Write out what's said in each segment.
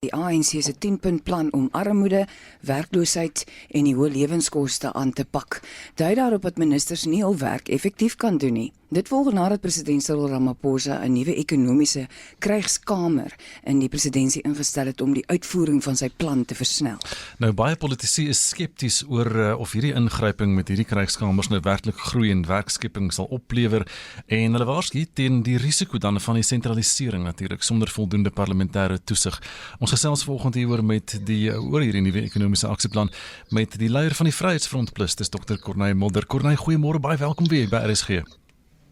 Die ANC se 10-punt plan om armoede, werkloosheid en die hoë lewenskoste aan te pak. Dui daarop dat ministers nie hul werk effektief kan doen nie. Dit volg nadat president Cyril Ramaphosa 'n nuwe ekonomiese krygskamer in die presidentskap ingestel het om die uitvoering van sy plan te versnel. Nou baie politici is skepties oor of hierdie ingryping met hierdie krygskamers nou werklik groei en werkskepping sal oplewer en hulle waarsku teen die risiko dan van die sentralisering natuurlik sonder voldoende parlementêre toesig. Ons gesels vanoggend hieroor met oor hierdie nuwe ekonomiese aksieplan met die leier van die Vryheidsfront Plus, dis Dr. Corneille Mulder. Corneille, goeiemôre, baie welkom weer by RSG.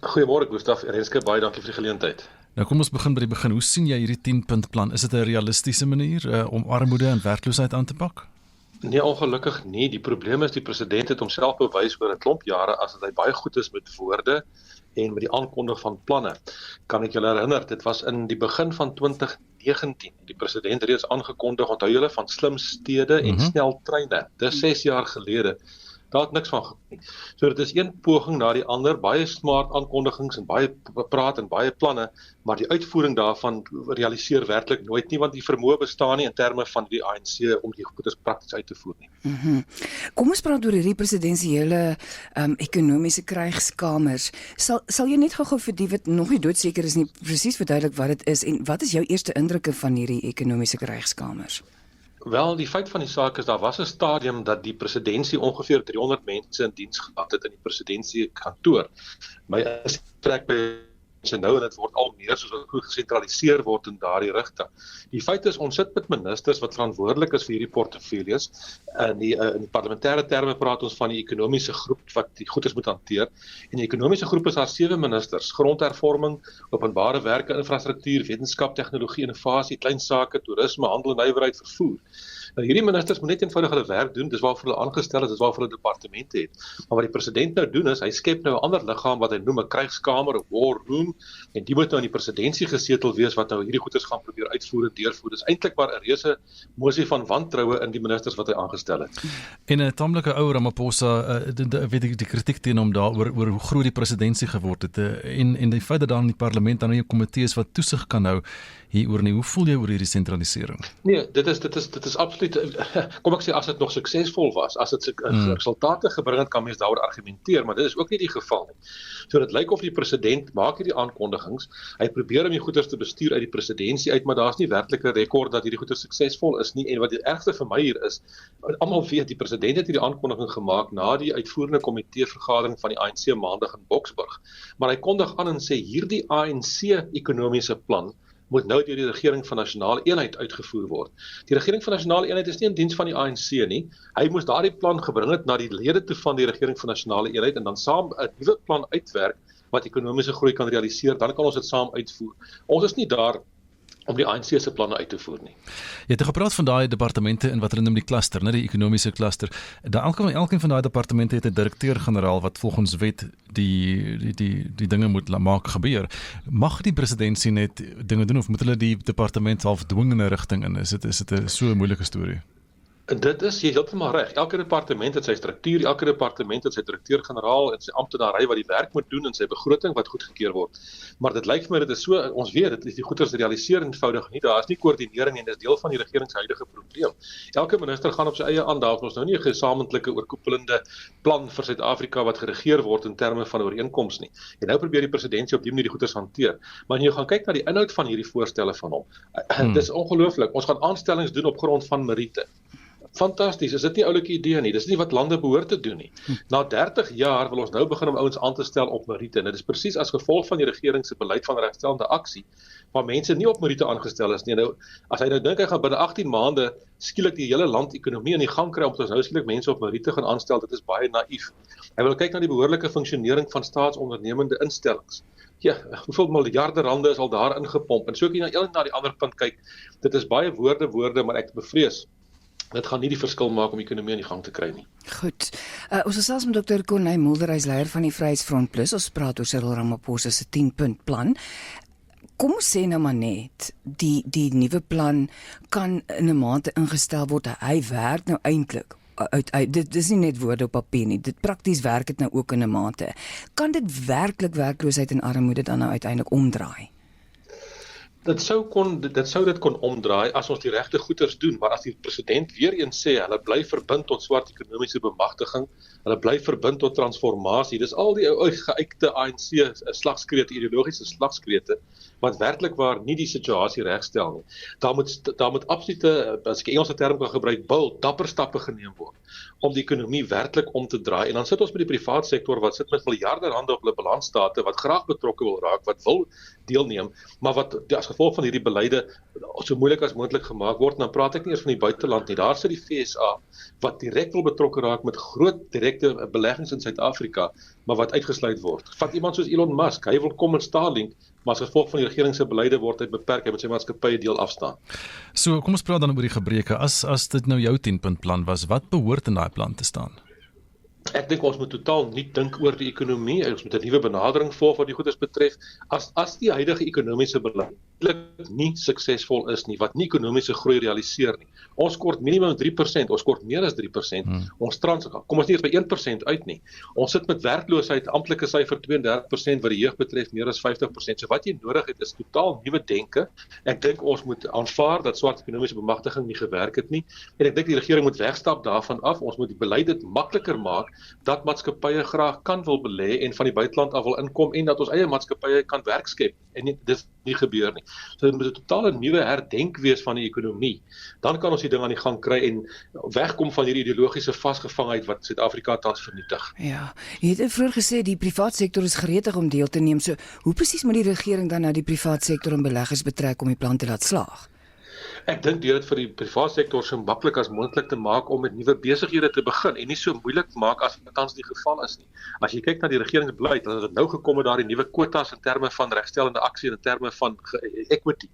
Goeiemôre Gustaf, Renske, baie dankie vir die geleentheid. Nou kom ons begin by die begin. Hoe sien jy hierdie 10-punt plan? Is dit 'n realistiese manier om armoede en werkloosheid aan te pak? Nee, ongelukkig nie. Die probleem is die president het homself bewys oor 'n klomp jare as dat hy baie goed is met woorde en met die aankondig van planne. Kan ek julle herinner, dit was in die begin van 2019. Die president reeds aangekondig, onthou julle, van slim stede en sneltreine. Dis 6 jaar gelede. Daar het niks van gebeur. So dit is een poging na die ander, baie smart aankondigings en baie praat en baie planne, maar die uitvoering daarvan realiseer werklik nooit nie, want die vermoë bestaan nie in terme van die ANC om die goeders prakties uit te voer nie. Kom ons praat oor hierdie presidensiële ekonomiese krygskamers. Sal jy net gou-gou vir die wat nog nie doodseker is nie presies verduidelik wat dit is en wat is jou eerste indrukke van hierdie ekonomiese krygskamers? Wel, die feit van die saak is, daar was 'n stadium dat die presidentskap ongeveer 300 mense in diens gehad het in die presidentskap kantoor. My trek by nou en dit word al meer soos wat goed gesentraliseer word in daardie rigting. Die feit is, ons sit met ministers wat verantwoordelik is vir hierdie portefeuilles. In die parlementêre terme praat ons van die ekonomiese groep wat die goeders moet hanteer. En die ekonomiese groep is daar 7 ministers: grondhervorming, openbare werke, infrastruktuur, wetenskap, tegnologie, innovasie, klein sake, toerisme, handel en nywerheid, vervoer. Nou, hierdie ministers moet net eenvoudig hulle werk doen, dis waarvoor hulle aangestel is, dis waarvoor hulle departemente het. Maar wat die president nou doen is, hy skep nou 'n ander liggaam wat hy noem 'n krygskamer, 'n war room, en die moet nou in die presidentskap gesetel wees wat nou hierdie goeders gaan probeer uitvoer en deurvoer. Dis eintlik maar 'n reuse mosie van wantroue in die ministers wat hy aangestel het. En 'n tamelike ou Ramaphosa, weet ek die kritiek teen hom daaroor oor hoe groot die presidentskap geword het en die feit dat daar in die parlement dan 'n komitee is wat toesig kan hou hieroor nie. Hoe voel jy oor hierdie sentralisering? Nee, dit is absoluut, kom ek sê, as dit nog suksesvol was, as dit resultate gebring het, kan mens daaroor argumenteer, maar dit is ook nie die geval nie. So dit lyk of die president maak hierdie aankondigings, hy probeer om die goeders te bestuur uit die presidentskap uit, maar daar's nie werklik 'n rekord dat hierdie goeders suksesvol is nie. En wat die ergste vir my hier is, almal weet die president het hierdie aankondiging gemaak na die uitvoerende komitee vergadering van die ANC maandag in Boksburg. Maar hy kondig aan en sê hierdie ANC ekonomiese plan moet nou deur die regering van nasionale eenheid uitgevoer word. Die regering van nasionale eenheid is nie in diens van die ANC nie. Hy moes daardie plan gebring het na die lede toe van die regering van nasionale eenheid en dan saam 'n nuwe plan uitwerk wat ekonomiese groei kan realiseer, dan kan ons dit saam uitvoer. Ons is nie daar om die ANC se planne uit te voer nie. Jy het gepraat van daai departemente in wat hulle noem die cluster, die ekonomiese cluster. Elkeen van daai departemente het 'n direkteur-generaal wat volgens wet die dinge moet maak gebeur. Mag die presidentskap net dinge doen of moet hulle die departement half dwing in 'n rigting in? Is dit 'n so 'n moeilike storie? Dit is heeltemal reg. Elke departement het sy struktuur, elke departement het sy direkteur-generaal en sy amptenary wat die werk moet doen en sy begroting wat goedgekeur word. Maar dit lyk vir my dit is so, ons weet dit is die goeders realiseer eenvoudig nie. Daar is nie koördinering en dis deel van die regering se huidige probleem. Elke minister gaan op sy eie aan, daar is ons nou nie 'n gesamentlike oorkoepelende plan vir Suid-Afrika wat geregeer word in terme van ooreenkoms nie. En nou probeer die presidentskap op die manier die goeders hanteer. Maar as jy gaan kyk na die inhoud van hierdie voorstelle van hom, dis ongelooflik. Ons gaan aanstellings doen op grond van meriete. Fantasties, is dit nie 'n oulike idee nie, dis nie wat lande behoort te doen nie. Na 30 jaar wil ons nou begin om ouens aan te stel op meriete, en dit is presies as gevolg van die regering se beleid van regstellende aksie, waar mense nie op meriete aangestel is nie. Nou, as hy nou dink hy gaan binne 18 maande skielik die hele land-ekonomie in die gang kry, omdat ons nou skielik mense op meriete gaan aanstel, dit is baie naïef. Hy wil kyk na die behoorlike funksionering van staatsondernemende instellings. Ja, hoeveel miljarde rande is al daar ingepomp, en so kan jy na die ander punt kyk, dit is baie woorde, maar ek bevrees, dit gaan nie die verskil maak om die ekonomie in die gang te kry nie. Goed. Ons gesels met Dr. Corneille Mulder, hy's leier van die Vryheidsfront Plus. Ons praat oor Cyril Ramaphosa se 10-punt plan. Kom ons sê nou maar net, die nuwe plan kan in 'n maand ingestel word. Hy werk nou eintlik dit is nie net woorde op papier nie. Dit prakties werk dit nou ook in 'n maand. Kan dit werklik werkloosheid en armoede dan nou uiteindelik omdraai? Dit sou dit kon omdraai as ons die regte goeders doen, maar as die president weer eens sê hulle bly verbind tot swart ekonomiese bemagtiging, hulle bly verbind tot transformasie. Dis al die ou geuite ANC slagskrete, ideologiese slagskrete wat werklik waar nie die situasie regstel nie. Daar moet absolute, as ek 'n Engelse term kan gebruik, dapper stappe geneem word om die ekonomie werklik om te draai. En dan sit ons met die privaat sektor wat sit met miljarde rande op hulle balansstate wat graag betrokke wil raak, wat wil deelneem, maar wat as gevolg van hierdie beleide so moeilik as moontlik gemaak word. Dan praat ek nie eers van die buiteland nie. Daar sit die FSA wat direk wil betrokke raak met groot direkte beleggings in Suid-Afrika, maar wat uitgesluit word. Vat iemand soos Elon Musk, hy wil kom in Starlink, maar as gevolg van die regering se beleide word hy beperk, hy moet sy maatskappye deel afstaan. So kom ons praat dan oor die gebreke. As dit nou jou 10-punt plan was, wat behoort in daai plan te staan? Ek dink ons moet totaal nie dink oor die ekonomie, ons moet 'n nuwe benadering volg wat die goedes betref. As die huidige ekonomiese beleid nie suksesvol is nie, wat nie ekonomiese groei realiseer nie. Ons kort minimum 3%, ons kort meer as 3%. Kom ons nie eens by 1% uit nie. Ons sit met werkloosheid, amptelike syfer 32% wat die jeug betref, meer as 50%. So wat jy nodig het is totaal nuwe denke. Ek dink ons moet aanvaar dat swart ekonomiese bemagtiging nie gewerk het nie. En ek dink die regering moet wegstap daarvan af. Ons moet die beleid dit makliker maak dat maatskappye graag kan wil belê en van die buiteland af wil inkom en dat ons eie maatskappye kan werk skep. En dit nie gebeur nie. So dit moet 'n totale nuwe herdenk wees van die ekonomie. Dan kan ons die ding aan die gang kry en wegkom van hierdie ideologiese vasgevangheid wat Suid-Afrika tans vernietig. Ja, jy het vroeër gesê die privaat sektor is gereed om deel te neem. So hoe presies moet die regering dan nou die privaat sektor en beleggers betrek om die plan te laat slaag? Ek dink deur dit vir die privaat sektor so maklik as moontlik te maak om met nuwe besighede te begin en nie so moeilik maak as dit tans die geval is nie. As jy kyk na die regeringsbeleid, hulle het nou gekom met daardie nuwe kwotas in terme van regstellende aksie en in terme van equity.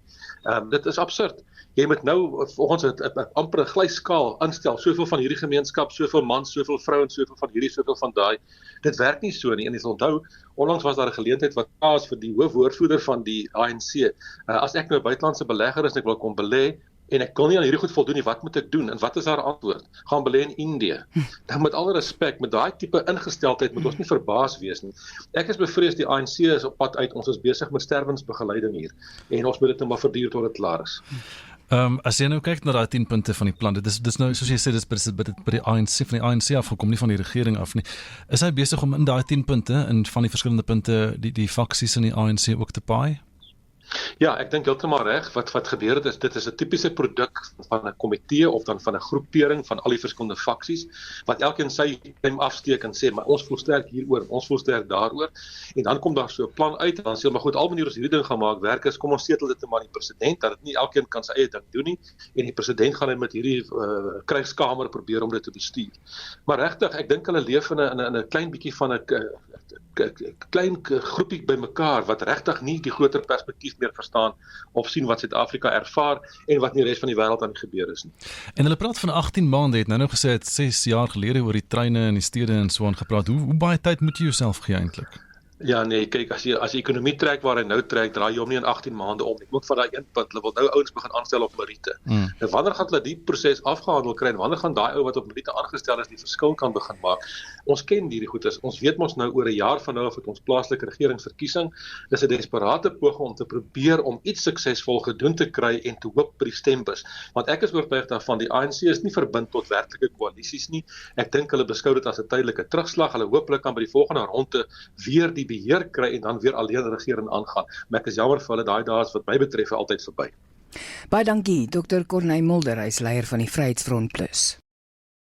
Dit is absurd. Jy moet nou volgens 'n amper glyskaal instel, soveel van hierdie gemeenskap, soveel mans, soveel vrouens, soveel van hierdie, soveel van daai. Dit werk nie so nie. En jy sal onthou, onlangs was daar 'n geleentheid wat was vir die hoofwoordvoerder van die ANC. As ek nou 'n buitelandse belegger is en ek wil kom belê en ek kan nie aan hierdie goed voldoen nie, wat moet ek doen? En wat is haar antwoord? Gaan belê in Indië. Nou met alle respek, met daai tipe ingesteldheid moet ons nie verbaas wees nie. Ek is bevrees die ANC is op pad uit. Ons is besig met sterwensbegeleiding hier en ons moet dit net maar verduur tot dit klaar is. As jy nou kyk na daai 10 punte van die plan, dit is nou soos jy sê, dis by die ANC van die ANC afgekom, nie van die regering af nie. Is hy besig om in daai 10 punte en van die verskillende punte die faksies in die ANC ook te paai? Ja, ek dink heeltemal reg. Wat gebeur het is dit is 'n tipiese produk van 'n komitee of dan van 'n groepering van al die verskillende faksies wat elkeen sy stem afsteek en sê maar ons voel sterk hieroor, ons voel sterk daaroor en dan kom daar so 'n plan uit en dan sê maar goed, al maniere ons hierdie ding gaan maak werk is kom ons setel dit net maar die president dat dit nie elkeen kan sy eie ding doen nie en die president gaan net met hierdie krygskamer probeer om dit te bestuur. Maar regtig, ek dink hulle leef in 'n klein bietjie van 'n klein groepie bymekaar wat regtig nie die groter perspektief meer verstaan of sien wat Suid-Afrika ervaar en wat in die res van die wêreld aan die gebeur is nie. En hulle praat van 18 maande, het nou gesê het 6 jaar gelede oor die treine en die stede en so aan gepraat. Hoe baie tyd moet jy jouself gee eintlik? Ja nee, kyk as die ekonomie trek waar hy nou trek, draai jy hom nie in 18 maande om. Ek moet van daai een punt, hulle wil nou ouens begin aanstel op meriete. En wanneer gaan hulle die proses afgehandel kry en wanneer gaan daai ou wat op meriete aangestel is die verskil kan begin maak? Ons ken hierdie goedes. Ons weet mos nou oor 'n jaar van nou af het ons plaaslike regeringsverkiesing. Dis 'n desperate poging om te probeer om iets suksesvol gedoen te kry en te hoop by die stembus. Want ek is oortuig daarvan die ANC is nie verbind tot werklike koalisies nie. Ek dink hulle beskou dit as 'n tydelike terugslag. Hulle hooplik kan by die volgende ronde weer die beheer kry en dan weer alleen regering aangaan. Maar ek is jammer vir hulle, daai dae is wat my betref altyd verby. Baie dankie, Dr. Corneille Mulder, hy is leier van die Vryheidsfront Plus.